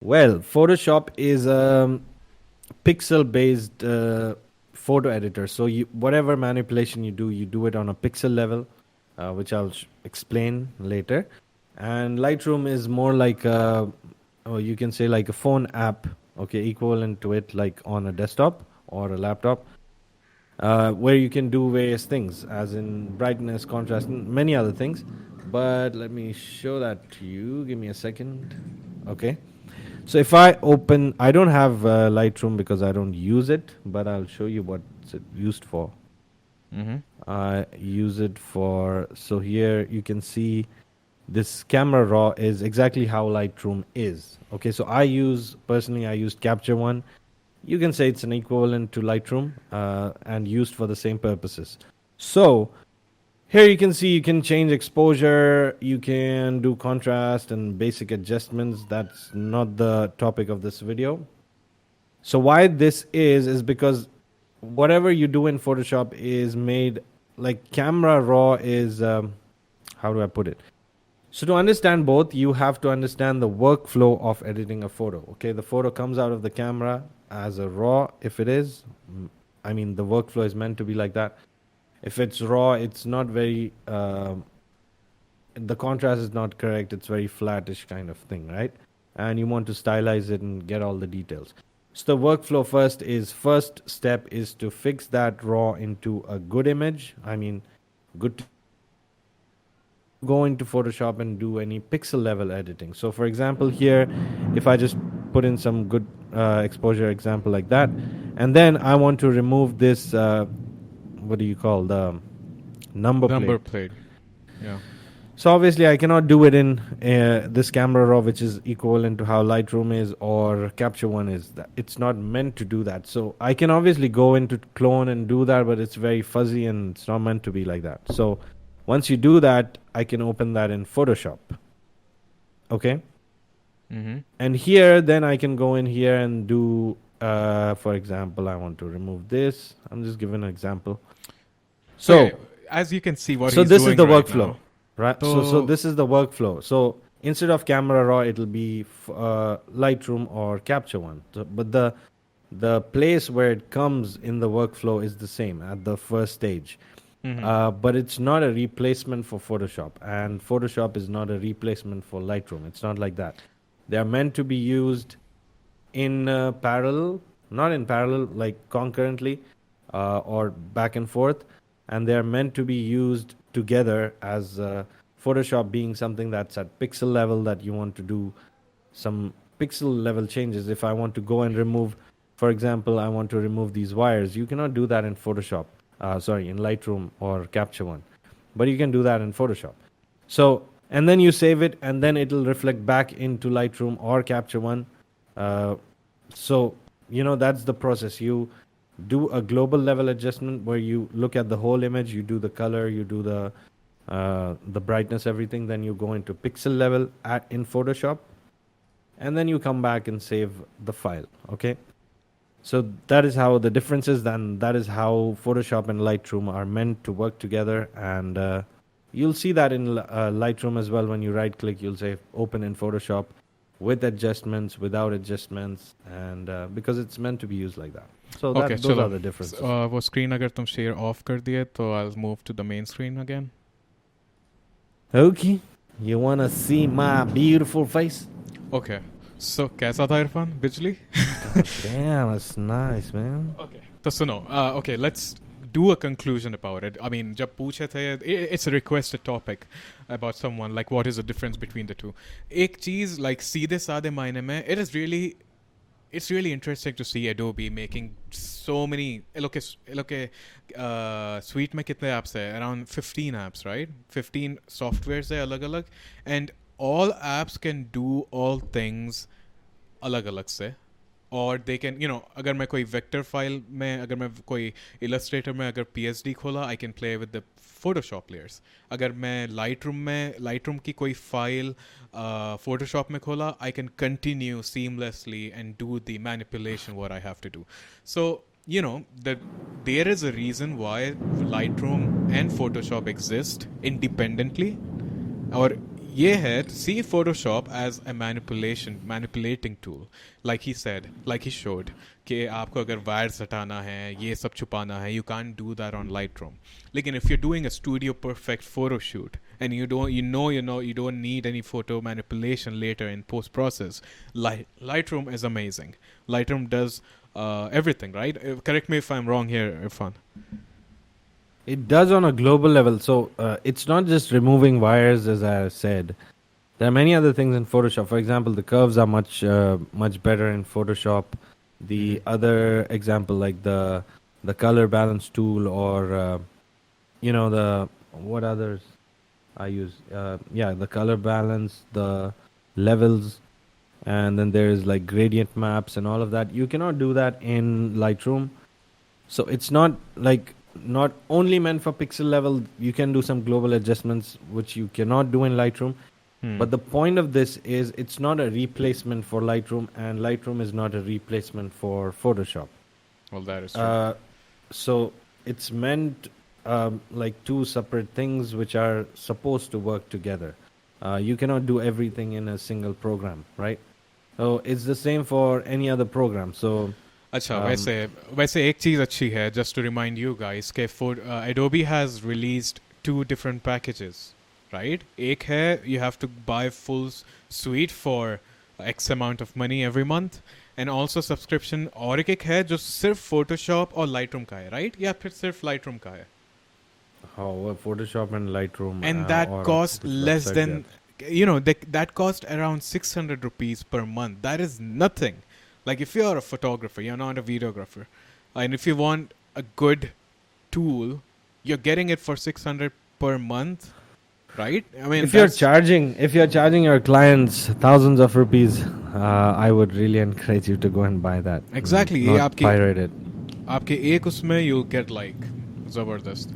Well, Photoshop is a pixel-based photo editor. So whatever manipulation you do it on a pixel level, which I'll explain later. And Lightroom is more like or you can say like a phone app, okay, equivalent to it, like on a desktop or a laptop, where you can do various things, as in brightness, contrast, and many other things. But let me show that to you. Give me a second. Okay. So if I open, I don't have Lightroom because I don't use it, but I'll show you what's it used for. Mm-hmm. I use it for, so here you can see this camera raw is exactly how Lightroom is. Okay, so personally, I used Capture One. You can say it's an equivalent to Lightroom and used for the same purposes. So here you can see you can change exposure, you can do contrast and basic adjustments. That's not the topic of this video. So why this is because whatever you do in Photoshop is made like camera raw is how do I put it? So to understand both, you have to understand the workflow of editing a photo. Okay, the photo comes out of the camera as a raw. If it is, I mean, the workflow is meant to be like that. If it's raw, it's not very. The contrast is not correct. It's very flattish kind of thing, right? And you want to stylize it and get all the details. So the workflow first step is to fix that raw into a good image. I mean, good go into Photoshop and do any pixel level editing. So, for example, here, if I just put in some good exposure example like that, and then I want to remove this, what do you call the number Number plate? plate. Yeah. So obviously, I cannot do it in this camera raw, which is equivalent to how Lightroom is or Capture One is. It's not meant to do that. So I can obviously go into clone and do that, but it's very fuzzy and it's not meant to be like that. So once you do that, I can open that in Photoshop. Okay. Mm-hmm. And here, then I can go in here and do, for example, I want to remove this. I'm just giving an example. So, So, as you can see, what so he's this is doing the right workflow, now. right? So So, this is the workflow. So instead of Camera Raw, it'll be Lightroom or Capture One. So, but the place where it comes in the workflow is the same at the first stage. mm-hmm. But it's not a replacement for Photoshop, and Photoshop is not a replacement for Lightroom. It's not like that. They are meant to be used in parallel, not in parallel, like concurrently or back and forth, and they are meant to be used together as Photoshop being something that's at pixel level that you want to do some pixel level changes. If I want to go and remove, for example, I want to remove these wires, you cannot do that in Photoshop. In Lightroom or Capture One, but you can do that in Photoshop. So, and then you save it, and then it'll reflect back into Lightroom or Capture One. Uh, so, that's the process. You do a global level adjustment where you look at the whole image, you do the color, you do the brightness, everything. Then you go into pixel level in Photoshop, and then you come back and save the file. Okay. So that is how the difference is. Then that is how Photoshop and Lightroom are meant to work together, and you'll see that in Lightroom as well. When you right click, you'll say open in Photoshop with adjustments, without adjustments, and because it's meant to be used like that. So Okay, those are chalo. the differences. वो screen अगर तुम share off कर दिए तो I'll move to the main screen again. Okay, you wanna see my beautiful face? Okay. So कैसा था इरफान बिजली? God damn, that's nice, man. Okay. तो सुनो. Okay, let's do a conclusion about it. I mean, जब पूछे थे, it's a requested topic about someone, like what is the difference between the two. एक चीज like सीधे साधे मायने में, it's really interesting to see Adobe making so many. Look at suite में कितने apps है? Around 15 apps, right? 15 softwares है अलग-अलग, and all apps can do all things अलग-अलग से. और दे कैन अगर मैं कोई वेक्टर फाइल में, अगर मैं कोई इलस्ट्रेटर में अगर PSD खोला, I can play with the Photoshop layers. अगर मैं लाइटरूम की कोई फाइल फोटोशॉप में खोला, I can continue seamlessly and do the manipulation what I have to do. So there is a reason why Lightroom and Photoshop exist independently, or ये है to see Photoshop as a manipulating tool, like he said, like he showed, कि आपको अगर wires हटाना है, ये सब छुपाना है, you can't do that on Lightroom. लेकिन if you're doing a studio perfect photo shoot and you don't need any photo manipulation later in post process, Lightroom is amazing. Lightroom does everything, right? Correct me if I'm wrong here, Irfan. It does on a global level. So it's not just removing wires, as I said. There are many other things in Photoshop. For example, the curves are much better in Photoshop. The other example, like the color balance tool, or the what others I use. Yeah, the color balance, the levels, and then there is like gradient maps and all of that. You cannot do that in Lightroom. So it's not only meant for pixel level. You can do some global adjustments which you cannot do in Lightroom. But the point of this is it's not a replacement for Lightroom, and Lightroom is not a replacement for Photoshop. Well, that is true. So it's meant like two separate things which are supposed to work together. You cannot do everything in a single program, right? So it's the same for any other program. So अच्छा वैसे एक चीज़ अच्छी है just to remind you guys कि Adobe has released two different packages, right? एक है you have to buy full suite for X amount of money every month, and also subscription और एक है जो सिर्फ Photoshop और Lightroom का है, right? या फिर सिर्फ Lightroom का है? Photoshop and Lightroom, and that or cost which less website than that cost around 600 rupees per month. That is nothing. Like if you're a photographer, you're not a videographer, and if you want a good tool, you're getting it for 600 per month, right? I mean, if you're charging your clients thousands of rupees, I would really encourage you to go and buy that. Exactly. Not pirate it. आपके एक उसमें you'll get like जबरदस्त